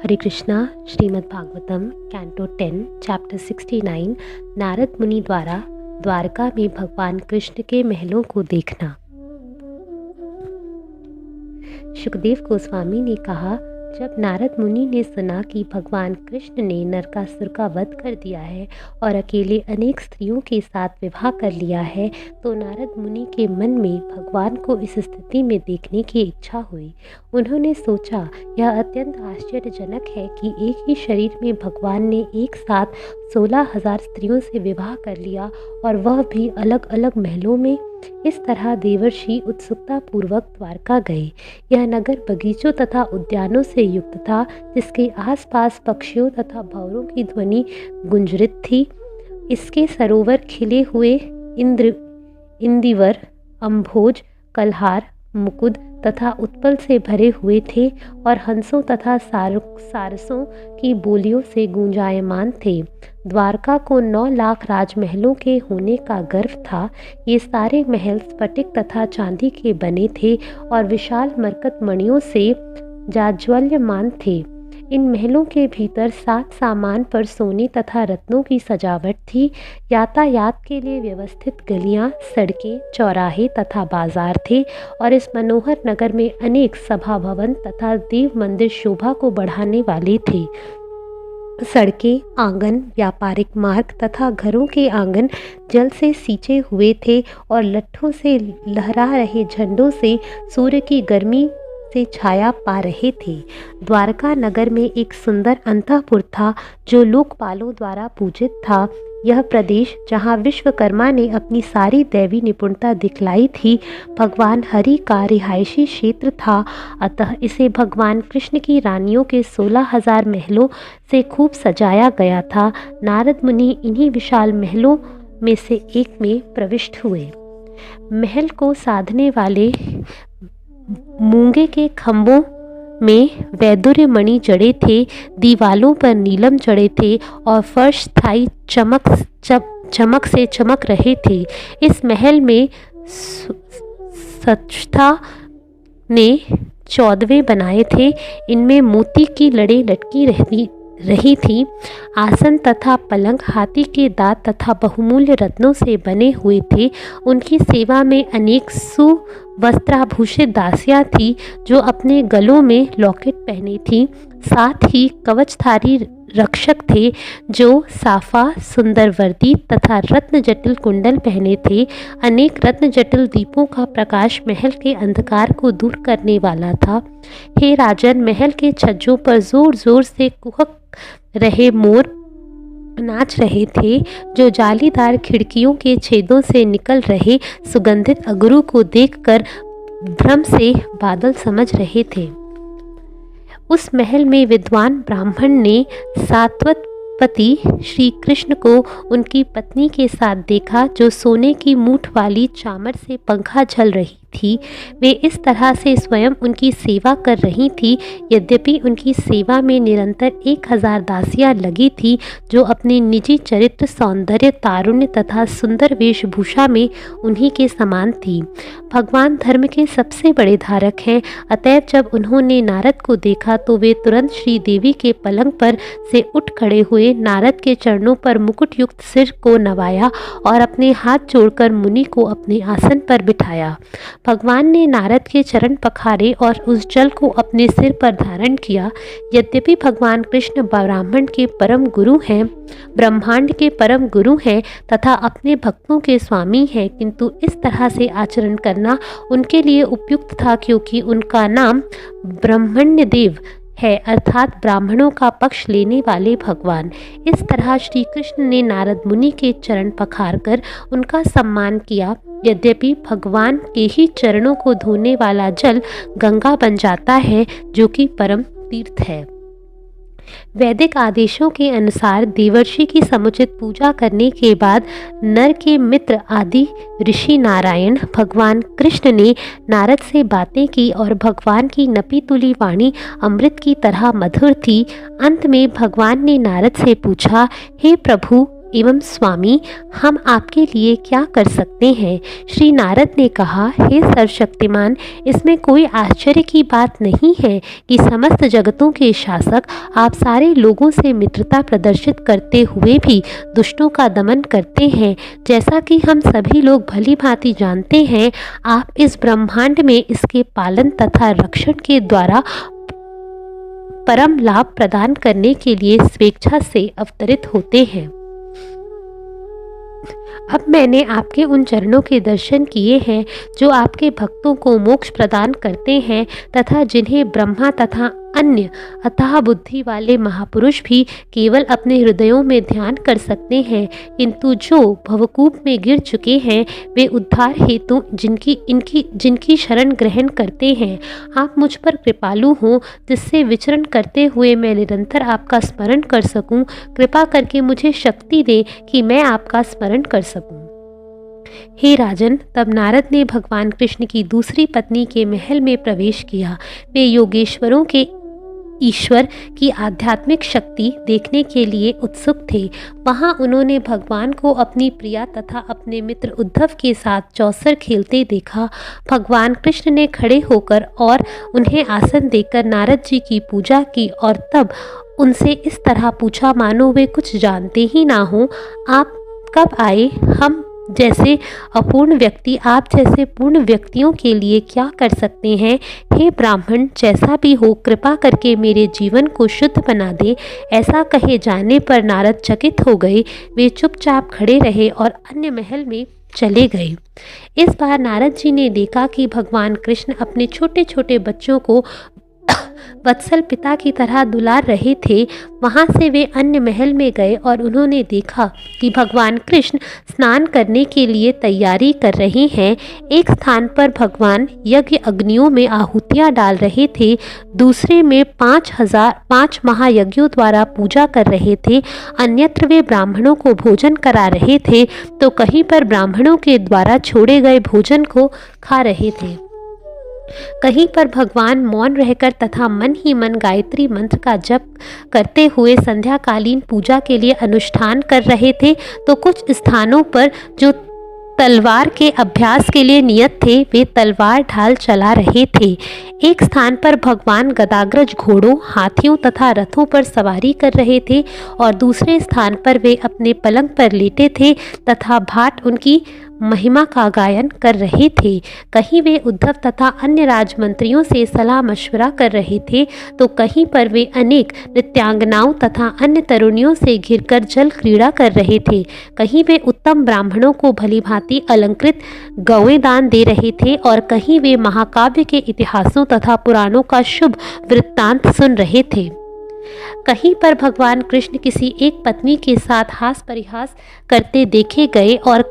हरे Krishna. Shrimad Bhagavatam canto 10 chapter 69 Narad मुनि द्वारा द्वारका में भगवान कृष्ण के महलों को देखना। सुखदेव गोस्वामी ने कहा, जब नारद मुनि ने सुना कि भगवान कृष्ण ने नरकासुर का वध कर दिया है और अकेले अनेक स्त्रियों के साथ विवाह कर लिया है, तो नारद मुनि के मन में भगवान को इस स्थिति में देखने की इच्छा हुई। उन्होंने सोचा, यह अत्यंत आश्चर्यजनक है कि एक ही शरीर में भगवान ने एक साथ 16,000 स्त्रियों से विवाह कर लिया, और वह भी अलग अलग महलों में। इस तरह देवर्षि उत्सुकता पूर्वक द्वारका गए। यह नगर बगीचों तथा उद्यानों से युक्त था, जिसके आसपास पक्षियों तथा भंवरों की ध्वनि गुंजरित थी। इसके सरोवर खिले हुए इंदिवर, अम्भोज, कल्हार, मुकुद तथा उत्पल से भरे हुए थे और हंसों तथा सारसों की बोलियों से गूंजायमान थे। द्वारका को 9 लाख राजमहलों के होने का गर्व था। ये सारे महल स्फटिक तथा चांदी के बने थे और विशाल मरकत मणियों से जाज्वल्यमान थे। इन महलों के भीतर 7 सामान पर सोने तथा रत्नों की सजावट थी। यातायात के लिए व्यवस्थित गलियां, सड़कें, चौराहे तथा बाजार थे और इस मनोहर नगर में अनेक सभा भवन तथा देव मंदिर शोभा को बढ़ाने वाले थे। सड़कें, आंगन, व्यापारिक मार्ग तथा घरों के आंगन जल से सींचे हुए थे और लट्ठों से लहरा रहे झंडों से सूर्य की गर्मी से छाया पा रहे थे। द्वारका नगर में एक सुंदर अंतःपुर था, जो लोकपालों द्वारा पूजित था। यह प्रदेश, जहाँ विश्वकर्मा ने अपनी सारी दैवी निपुणता दिखलाई थी, भगवान हरि का रिहायशी क्षेत्र था। अतः इसे भगवान कृष्ण की रानियों के 16,000 महलों से खूब सजाया गया था। नारद मुनि इन्हीं विशाल महलों में से एक में प्रविष्ट हुए। महल को साधने वाले मूंगे के खंभों में वैदुर्य मणि जड़े थे, दीवालों पर नीलम जड़े थे और फर्श स्थायी चमक से चमक रहे थे। इस महल में स्वच्छता ने 14 बनाए थे। इनमें मोती की लड़ें लटकी रही थी। आसन तथा पलंग हाथी के दांत तथा बहुमूल्य रत्नों से बने हुए थे। उनकी सेवा में अनेक सुवस्त्राभूषित दासियां थी, जो अपने गलों में लॉकेट पहने थी। साथ ही कवचधारी रक्षक थे, जो साफा, सुंदर वर्दी तथा रत्न जटिल कुंडल पहने थे। अनेक रत्न जटिल दीपों का प्रकाश महल के अंधकार को दूर करने वाला था। हे राजन, महल के छज्जों पर जोर जोर से कुहक रहे मोर नाच रहे थे, जो जालीदार खिड़कियों के छेदों से निकल रहे सुगंधित अगरू को देखकर भ्रम से बादल समझ रहे थे। उस महल में विद्वान ब्राह्मण ने सात्वत पति श्री कृष्ण को उनकी पत्नी के साथ देखा, जो सोने की मूठ वाली चामर से पंखा झल रही थी। वे इस तरह से स्वयं उनकी सेवा कर रही थी। यद्यपि उनकी सेवा में निरंतर 1000 दासियां लगी थी, जो अपने निजी चरित्र, सौंदर्य, तारुण्य तथा सुंदर वेशभूषा में उन्हीं के समान थी। भगवान धर्म के सबसे बड़े धारक हैं। अतएव जब उन्होंने नारद को देखा, तो वे तुरंत श्री देवी के पलंग पर से उठ खड़े हुए, नारद के चरणों पर मुकुट युक्त सिर को नवाया और अपने हाथ जोड़कर मुनि को अपने आसन पर बिठाया। भगवान ने नारद के चरण पखारे और उस जल को अपने सिर पर धारण किया। यद्यपि भगवान कृष्ण ब्राह्मण के परम गुरु हैं, ब्रह्मांड के परम गुरु हैं तथा अपने भक्तों के स्वामी हैं, किंतु इस तरह से आचरण करना उनके लिए उपयुक्त था, क्योंकि उनका नाम ब्रह्मण्य देव है, अर्थात ब्राह्मणों का पक्ष लेने वाले भगवान। इस तरह श्री कृष्ण ने नारद मुनि के चरण पखारकर उनका सम्मान किया। यद्यपि भगवान के ही चरणों को धोने वाला जल गंगा बन जाता है, जो कि परम तीर्थ है। वैदिक आदेशों के अनुसार देवर्षि की समुचित पूजा करने के बाद नर के मित्र आदि ऋषि नारायण भगवान कृष्ण ने नारद से बातें की और भगवान की नपी तुली वाणी अमृत की तरह मधुर थी। अंत में भगवान ने नारद से पूछा, हे प्रभु, एवं स्वामी, हम आपके लिए क्या कर सकते हैं? श्री नारद ने कहा, हे सर्वशक्तिमान, इसमें कोई आश्चर्य की बात नहीं है कि समस्त जगतों के शासक आप सारे लोगों से मित्रता प्रदर्शित करते हुए भी दुष्टों का दमन करते हैं। जैसा कि हम सभी लोग भली भांति जानते हैं, आप इस ब्रह्मांड में इसके पालन तथा रक्षण के द्वारा परम लाभ प्रदान करने के लिए स्वेच्छा से अवतरित होते हैं। अब मैंने आपके उन चरणों के दर्शन किए हैं जो आपके भक्तों को मोक्ष प्रदान करते हैं तथा जिन्हें ब्रह्मा तथा अन्य अथाह बुद्धि वाले महापुरुष भी केवल अपने हृदयों में ध्यान कर सकते हैं, किंतु जो भवकूप में गिर चुके हैं वे उद्धार हेतु जिनकी शरण ग्रहण करते हैं। आप मुझ पर कृपालु हों, जिससे विचरण करते हुए मैं निरंतर आपका स्मरण कर सकूं। कृपा करके मुझे शक्ति दे कि मैं आपका स्मरण कर सकूं। हे राजन, तब नारद ने भगवान कृष्ण की दूसरी पत्नी के महल में प्रवेश किया। वे योगेश्वरों के ईश्वर की आध्यात्मिक शक्ति देखने के लिए उत्सुक थे। वहां उन्होंने भगवान को अपनी प्रिया तथा अपने मित्र उद्धव के साथ चौसर खेलते देखा। भगवान कृष्ण ने खड़े होकर और उन्हें आसन देकर नारद जी की पूजा की और तब उनसे इस तरह पूछा मानो वे कुछ जानते ही ना हो, आप कब आए? हम जैसे अपूर्ण व्यक्ति आप जैसे पूर्ण व्यक्तियों के लिए क्या कर सकते हैं? हे ब्राह्मण, जैसा भी हो कृपा करके मेरे जीवन को शुद्ध बना दे। ऐसा कहे जाने पर नारद चकित हो गए। वे चुपचाप खड़े रहे और अन्य महल में चले गए। इस बार नारद जी ने देखा कि भगवान कृष्ण अपने छोटे छोटे बच्चों को वत्सल पिता की तरह दुलार रहे थे। वहां से वे अन्य महल में गए और उन्होंने देखा कि भगवान कृष्ण स्नान करने के लिए तैयारी कर रहे हैं। एक स्थान पर भगवान यज्ञ अग्नियों में आहुतियां डाल रहे थे, दूसरे में 5 महायज्ञों द्वारा पूजा कर रहे थे, अन्यत्र वे ब्राह्मणों को भोजन करा रहे थे, तो कहीं पर ब्राह्मणों के द्वारा छोड़े गए भोजन को खा रहे थे। कहीं पर भगवान मौन रहकर तथा मन ही मन गायत्री मंत्र का जप करते हुए संध्याकालीन पूजा के लिए अनुष्ठान कर रहे थे, तो कुछ स्थानों पर जो तलवार के अभ्यास के लिए नियत थे वे तलवार ढाल चला रहे थे। एक स्थान पर भगवान गदाग्रज घोड़ों, हाथियों तथा रथों पर सवारी कर रहे थे और दूसरे स्थान पर वे अपने पलंग पर लेटे थे तथा भाट उनकी महिमा का गायन कर रहे थे। कहीं वे उद्धव तथा अन्य राजमंत्रियों से सलाह मशवरा कर रहे थे, तो कहीं पर वे अनेक नृत्यांगनाओं तथा अन्य तरुणियों से घिरकर जल क्रीड़ा कर रहे थे। कहीं वे उत्तम ब्राह्मणों को भलीभांति अलंकृत गौएं दान दे रहे थे और कहीं वे महाकाव्य के इतिहासों तथा पुराणों का शुभ वृत्तांत सुन रहे थे। कहीं पर भगवान कृष्ण किसी एक पत्नी के साथ हास परिहास करते देखे गए और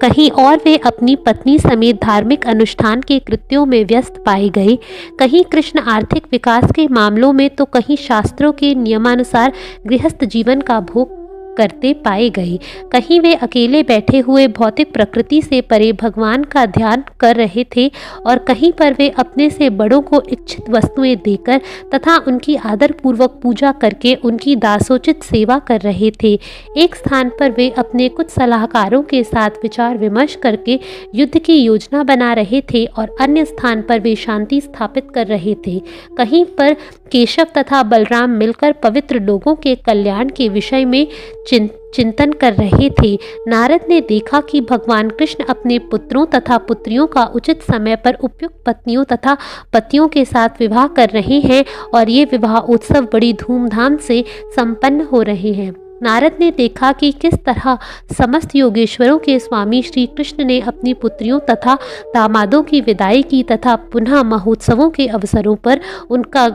कहीं और वे अपनी पत्नी समेत धार्मिक अनुष्ठान के कृत्यों में व्यस्त पाए गए। कहीं कृष्ण आर्थिक विकास के मामलों में तो कहीं शास्त्रों के नियमानुसार गृहस्थ जीवन का भोग करते पाए गए। कहीं वे अकेले बैठे हुए भौतिक प्रकृति से परे भगवान का ध्यान कर रहे थे और कहीं पर वे अपने से बड़ों को इच्छित वस्तुएं देकर तथा उनकी आदर पूर्वक पूजा करके उनकी दासोचित सेवा कर रहे थे। एक स्थान पर वे अपने कुछ सलाहकारों के साथ विचार विमर्श करके युद्ध की योजना बना रहे थे और अन्य स्थान पर वे शांति स्थापित कर रहे थे। कहीं पर केशव तथा बलराम मिलकर पवित्र लोगों के कल्याण के विषय में चिंतन कर रहे थे। नारद ने देखा कि भगवान कृष्ण अपने पुत्रों तथा पुत्रियों का उचित समय पर उपयुक्त पत्नियों तथा पतियों के साथ विवाह कर रहे हैं और ये विवाह उत्सव बड़ी धूमधाम से संपन्न हो रहे हैं। नारद ने देखा कि किस तरह समस्त योगेश्वरों के स्वामी श्री कृष्ण ने अपनी पुत्रियों तथा दामादों की विदाई की तथा पुनः महोत्सवों के अवसरों पर उनका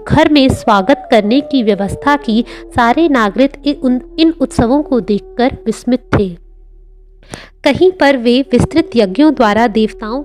घर में स्वागत करने की व्यवस्था की। सारे नागरिक इन उत्सवों को देखकर विस्मित थे। कहीं पर वे विस्तृत यज्ञों द्वारा देवताओं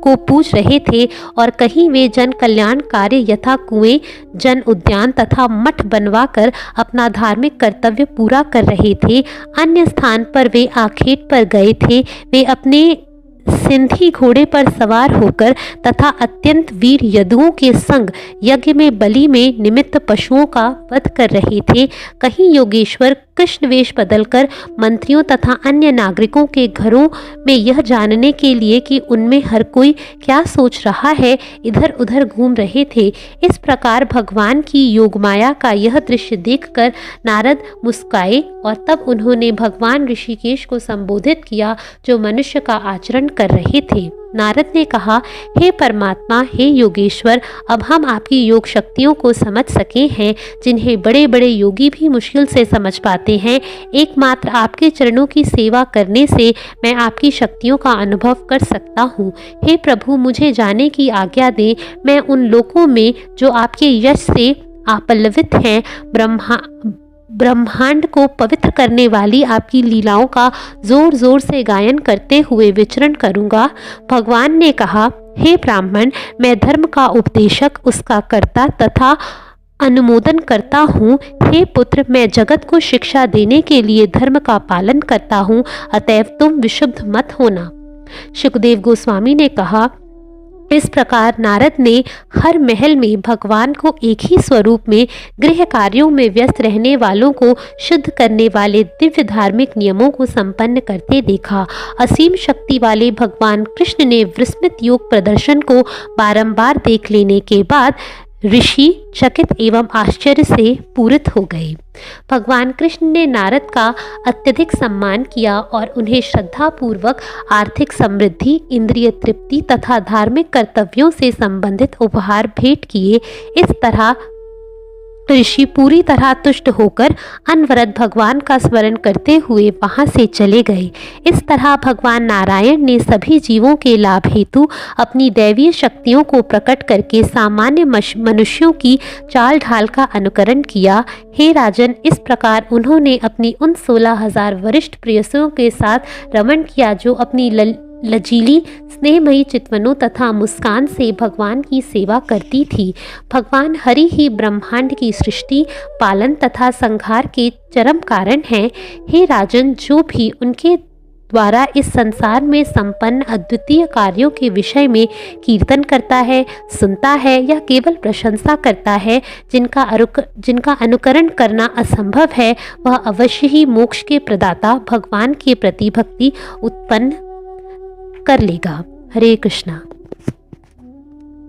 को पूज रहे थे और कहीं वे जन कल्याण कार्य यथा कुएं, जन उद्यान तथा मठ बनवाकर अपना धार्मिक कर्तव्य पूरा कर रहे थे। अन्य स्थान पर वे आखेट पर गए थे। वे अपने सिंधी घोड़े पर सवार होकर तथा अत्यंत वीर यदुओं के संग यज्ञ में बलि में निमित्त पशुओं का वध कर रहे थे। कहीं योगेश्वर कृष्ण वेश बदलकर मंत्रियों तथा अन्य नागरिकों के घरों में यह जानने के लिए कि उनमें हर कोई क्या सोच रहा है इधर उधर घूम रहे थे। इस प्रकार भगवान की योगमाया का यह दृश्य देखकर नारद मुस्काए और तब उन्होंने भगवान ऋषिकेश को संबोधित किया जो मनुष्य का आचरण कर रहे थे। नारद ने कहा, हे परमात्मा, हे योगेश्वर, अब हम आपकी योग शक्तियों को समझ सके हैं जिन्हें बड़े बड़े योगी भी मुश्किल से समझ पाते हैं। एकमात्र आपके चरणों की सेवा करने से मैं आपकी शक्तियों का अनुभव कर सकता हूँ। हे प्रभु, मुझे जाने की आज्ञा दें। मैं उन लोकों में जो आपके यश से आपल्लवित हैं ब्रह्मांड को पवित्र करने वाली आपकी लीलाओं का जोर जोर से गायन करते हुए विचरण करूंगा। भगवान ने कहा, हे ब्राह्मण, मैं धर्म का उपदेशक, उसका कर्ता तथा अनुमोदन करता हूँ। हे पुत्र, मैं जगत को शिक्षा देने के लिए धर्म का पालन करता हूँ, अतएव तुम विशुद्ध मत होना। शुकदेव गोस्वामी ने कहा, इस प्रकार नारद ने हर महल में भगवान को एक ही स्वरूप में गृह कार्यों में व्यस्त रहने वालों को शुद्ध करने वाले दिव्य धार्मिक नियमों को संपन्न करते देखा। असीम शक्ति वाले भगवान कृष्ण ने विस्मृत योग प्रदर्शन को बारंबार देख लेने के बाद ऋषि चकित एवं आश्चर्य से पूरित हो गए। भगवान कृष्ण ने नारद का अत्यधिक सम्मान किया और उन्हें श्रद्धापूर्वक आर्थिक समृद्धि, इंद्रिय तृप्ति तथा धार्मिक कर्तव्यों से संबंधित उपहार भेंट किए। इस तरह ऋषि पूरी तरह तुष्ट होकर अनवरत भगवान का स्मरण करते हुए वहां से चले गए। इस तरह भगवान नारायण ने सभी जीवों के लाभ हेतु अपनी दैवीय शक्तियों को प्रकट करके सामान्य मनुष्यों की चाल ढाल का अनुकरण किया। हे राजन, इस प्रकार उन्होंने अपनी उन 16,000 वरिष्ठ प्रेयसियों के साथ रमण किया जो अपनी लजीली स्नेहमयी चितवनों तथा मुस्कान से भगवान की सेवा करती थी। भगवान हरि ही ब्रह्मांड की सृष्टि, पालन तथा संहार के चरम कारण हैं। हे राजन, जो भी उनके द्वारा इस संसार में संपन्न अद्वितीय कार्यों के विषय में कीर्तन करता है, सुनता है या केवल प्रशंसा करता है, जिनका अनुकरण करना असंभव है, वह अवश्य ही मोक्ष के प्रदाता भगवान के प्रति भक्ति उत्पन्न कर लेगा। हरे कृष्णा।